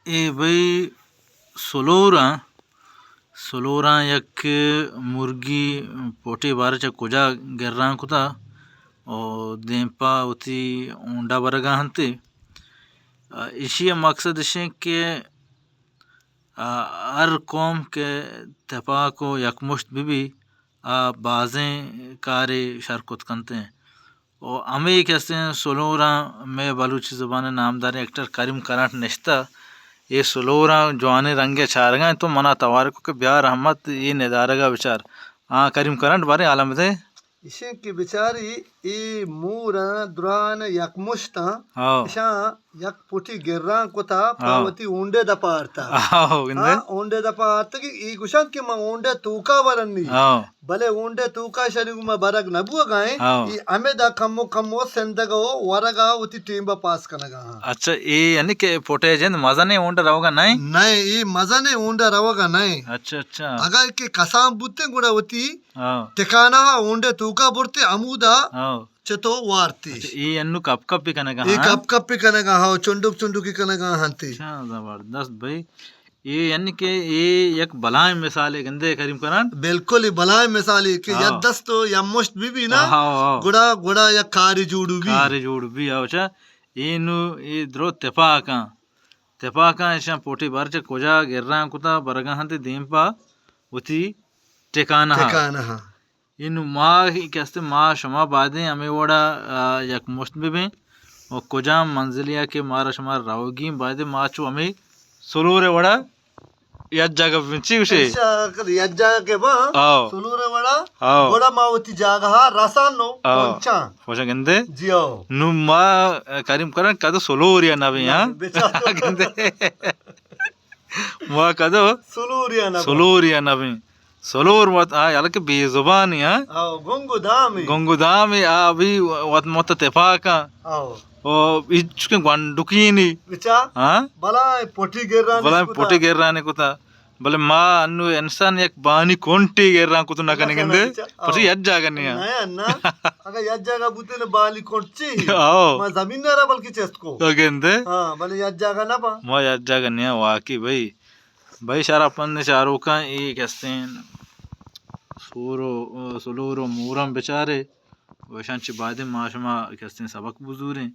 ए भाई सोलोरा सोलोरा यक मुर्गी पोटी बारचा कुजा गिर्रा कुता और देंपा उती ऊंडा बरगा हंते इसी मकसद इसे के हर कौम के तपा को यकमुश्त भी बाज़ें कारे शरकत करते हैं और हमें कहते हैं सोलोरा में बलूची ज़ुबान नामदार एक्टर करीम करंट निश्ता ये सोलोरा जवाने रंगे चारगा तो मना तवारक के ब्याह रहमत ये निदारगा विचार करीम करंट बारे आलम दे इसे की बिचारी ई मूरा दुरान यकमुश्ता आओ इशा यक पुटी गिर्रा कोता पावती ऊंडे दपारता आओ गिंदे ऊंडे दपारता की ई गुशन की मा ऊंडे तूका वरन्नी आओ भले ऊंडे तूका शरीर में बरग नबुआ गाए आओ ई अमे दा कम्मो कम्मो सेंदगो वरगा उती टीम पास कनगा अच्छा ये यानी के पोटे जेंद मजा नहीं ऊंडा रहोगा नहीं नहीं ई मजा ने ऊंडा रवगा नहीं अच्छा अच्छा अगर के कसाम बुत्ते गुड़ा उती आओ टिकाना ऊंडे तूका बुरते अमूदा आओ चतो वारती ये अन्नु कप कप भी कनेगा ये कप कप भी कनेगा हाँ चुंडुक चुंडुकी कनेगा हंती अच्छा जबरदस्त भाई ये यानी कि ये एक बलाएं मिसाल है गंदे करीम करंट बिल्कुल ही बलाय मिसाली कि यद्दस तो यमुश्त भी ना आओ गुड़ा गुड़ा या कारी जूडू भी कार जोड़ भी आओ अच्छा ये नु ये द्रो तेपाका ऐसा पोटी बार चे कोजा गिर्रा कुता बरगा हंते दींपा उती टेकाना ठिकाना हाँ इन माँ कहते माँ शमा बादें हमें वड़ा यक मुश्त भी और कोजा मंजिलिया के मारा शमा रावगी बादे माँ चो हमें सुरूरे वड़ा या जगह बिंची उसे यज्जा के बा आओ सुलूरे वड़ा आओ गोड़ा मावती जागा हा रसानो पंचा पोषा गंदे जियो नु माँ करीम करन कदो सुलूरिया नबी हाँ बेचारा गंदे माँ कदो सुलूरिया ना सुलूरिया नबी सोलोर मत यालके बेजुबानी हाँ आओ गुंगु दामी गंगुदामी अभी वत मत तेफाका आओ और इचके गंडुकीनी बिचा हाँ बलाय पोटी गिर्रा बला पोटी गिर्राने कुता बले माँ अन्नु इंसान एक बानी कोंटी गिर्रा कुतु नकने गंदे पसी यज्जा करनी है नया ना अगर यज्जा का बुते ने बाली कोंची आओ मैं जमीन ना रहा बल्कि चेस्ट को तो गंदे हाँ भले यज्जा का ना पा माँ यज्जा करनी है वाकी भाई भाई सारा अपन ने चारों का ये कहते हैं सूरो सुलूरो मूरम बेचारे वैशांची बादे माँ शुमा कहते हैं सबक बुजूरे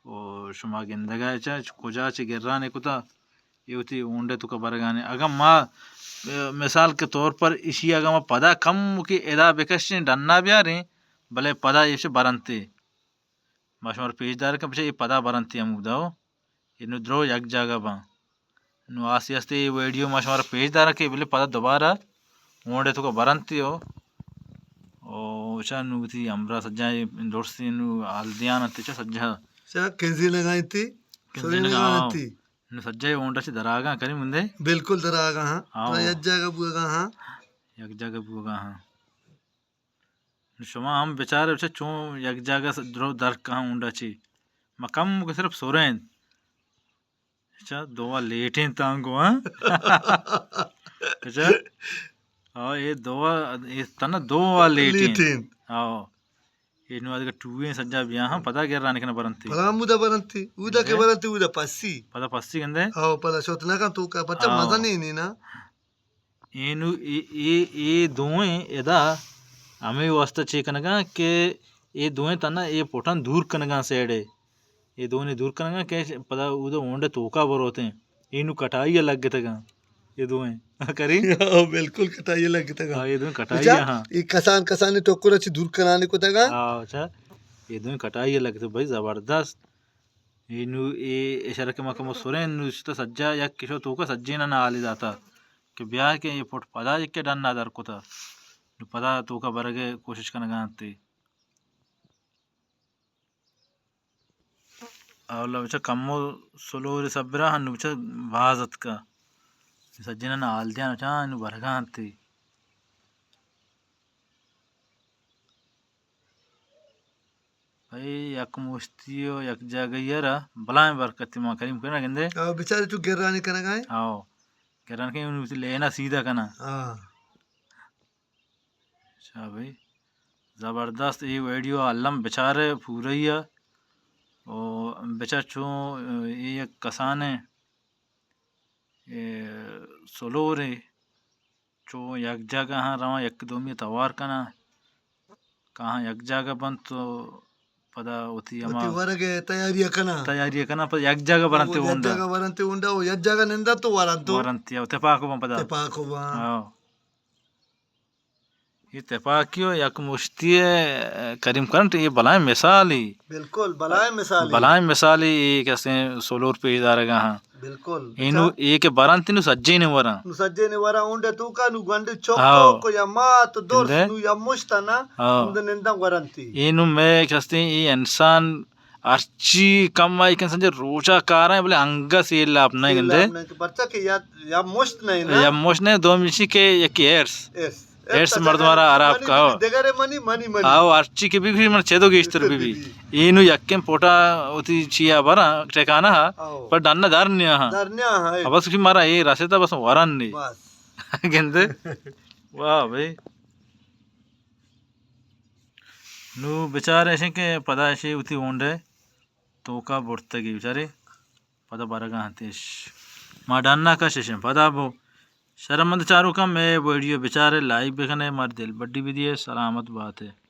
और शुमा गिंदगा चा कुजा चे गिर्राने कुता ये उती ऊंडे तुका बरगाने अगर माँ मिसाल के तौर पर इसी अगर माँ पदा कम की एदा बेकश्य डन्ना भी आ रहे भले पदा ये बरनते माशुमार पेजदार के पीछे ये पदा बरनती हम उदाओ ये द्रो यक जागा बा नु आस्ते आस्ते ये वीडियो माशुमार पेजदार के बोले पदा दोबारा ऊंडे तुका बरनती हो और उचा नु थी अमरा सज्जा दोस्ती नु हल्दियान ते सज्जा चा केजी लगाई थी सोरी लगाई थी सज्जा ऊंडा से दरागा करी मुंदे बिल्कुल दरागा हाँ तो यज्जा का बुगा हाँ यक जगह बुगा हाँ शुमा हम बेचारे उसे चो यक जगह द्रो दर कहाँ ऊंडा ची मकम के सिर्फ सोरें अच्छा दोवा लेटें तांगो हाँ अच्छा हाँ ये दोवा ये तना दोवा लेटें हाँ ये नु आदि का टूए सज्जा बिया हाँ पता क्या रानी के ना बरंती पला मुदा बरंती उदा के बरंती उदा पस्सी पता पस्सी गंदे हाँ पला सोतना का तू का बच्चा मजा नहीं ना ये नु ये दोए एदा हमें वास्ता चे कनगा के ये दोए तना ये पोटन दूर कनगा सेड़े ये दोने दूर कनगा के पता उदा ओंडे तोका बरोते हैं ये नु कटाई अलग के तगा ये दोए करी बिल्कुल कटाई लग तगा हाँ ये दोए कटाई हाँ ये कसान कसाने टोकर अच्छी दूर कराने को तगा हाँ अच्छा ये दोए कटाई अलग तो भाई जबरदस्त ये नु ये इशारा के मकम सुरे नु तो सज्जा या किशो तोका सज्जे ना आली जाता कि ब्याह के ये पोट पदा के डन ना दर को था पदा तोका बरगे कोशिश करना गाते और बच्चा कमो सोलोरे सबरा हनु बच्चा बाजत का सज्जना ना आल दिया ना इन बरगांती भाई यक मुश्तियो यक जगयरा बलाएं बरकती माँ करीम करना गंदे बेचारे तू गिर्राने करना गाए आओ करन के उन लेना सीधा करना अच्छा भाई ज़बरदस्त ये वीडियो अल्लम बेचारे पूरा ही है और बेचा चो ये कसान है सोलोरे चो यक जगह हाँ रवा यक दोमी तवार कना कहाँ यक जगह बन तो पदा होती ಒತ್ತಿ अमा ಹೊರಗೆ ತಯಾರಿ ಅಕನ तैयारी कना पर यक जगह बरंते ಯಜ್ಜಾಗ उंडा ವರಂತೆ ಉಂಡ ಯಜ್ಜಾಗ ನಿಂದತ್ತು ವರಂತು वारंती उते पाको बन पदा ತೆಪಾಕುವ हाँ ये तेपाकियो यक मुश्तिए करीम करंट ये बलाएं मिसाली बिल्कुल बलाय मिसाली बलाएं मिसाली ये कैसे सोलोर पे इदारेगा हाँ बिल्कुल इनु ये के बरंती नु सज्जे ने वरा नु सज्ಜೆನೆ ವರ ಉಂಡೆ ತೂಕ ನು ಗಂಡು हाँ ಚೊಕ್ಕೋ ಯ ಮಾತು ದೋರ್ಸ್ इंदे ನು ಯ ಮುಷ್ಟನ हाँ ಉಂದ ನಿಂದ ವರಂತಿ इनु मैं कैसे ये इंसान अर्ची कम आई कैसे जो रोजा कार है बोले अंगा से अपना इंदे ಬರ್ಚಕ್ಕೆ ಯ ಮುಷ್ಟ ನೈನ या मोशने दो मिशी के एक एर्स ಎಸ್ एर्स मर्दवारा अरब का हो देगरे मनी मनी मनी आओ अर्ची के भी मन छेदो के इस्तर भी इनु यक्केम पोटा होती चिया बरा ठेकाना हा आओ पर डन्ना दार नहीं हा धरन्या है अब बस की मारा ये रसे था बस वरन नहीं बस गेंदे वाह भाई नु बेचारे ऐसे के पदा ऐसे उती ओंडे तो का बुड़ते की बेचारे पदा बरगा हतेश माडाना का शेषम पदा बो शर्मंद चारू का मैं वीडियो बेचारे लाइव बेखने मार दिल बड्डी भी दिए सलामत बात है।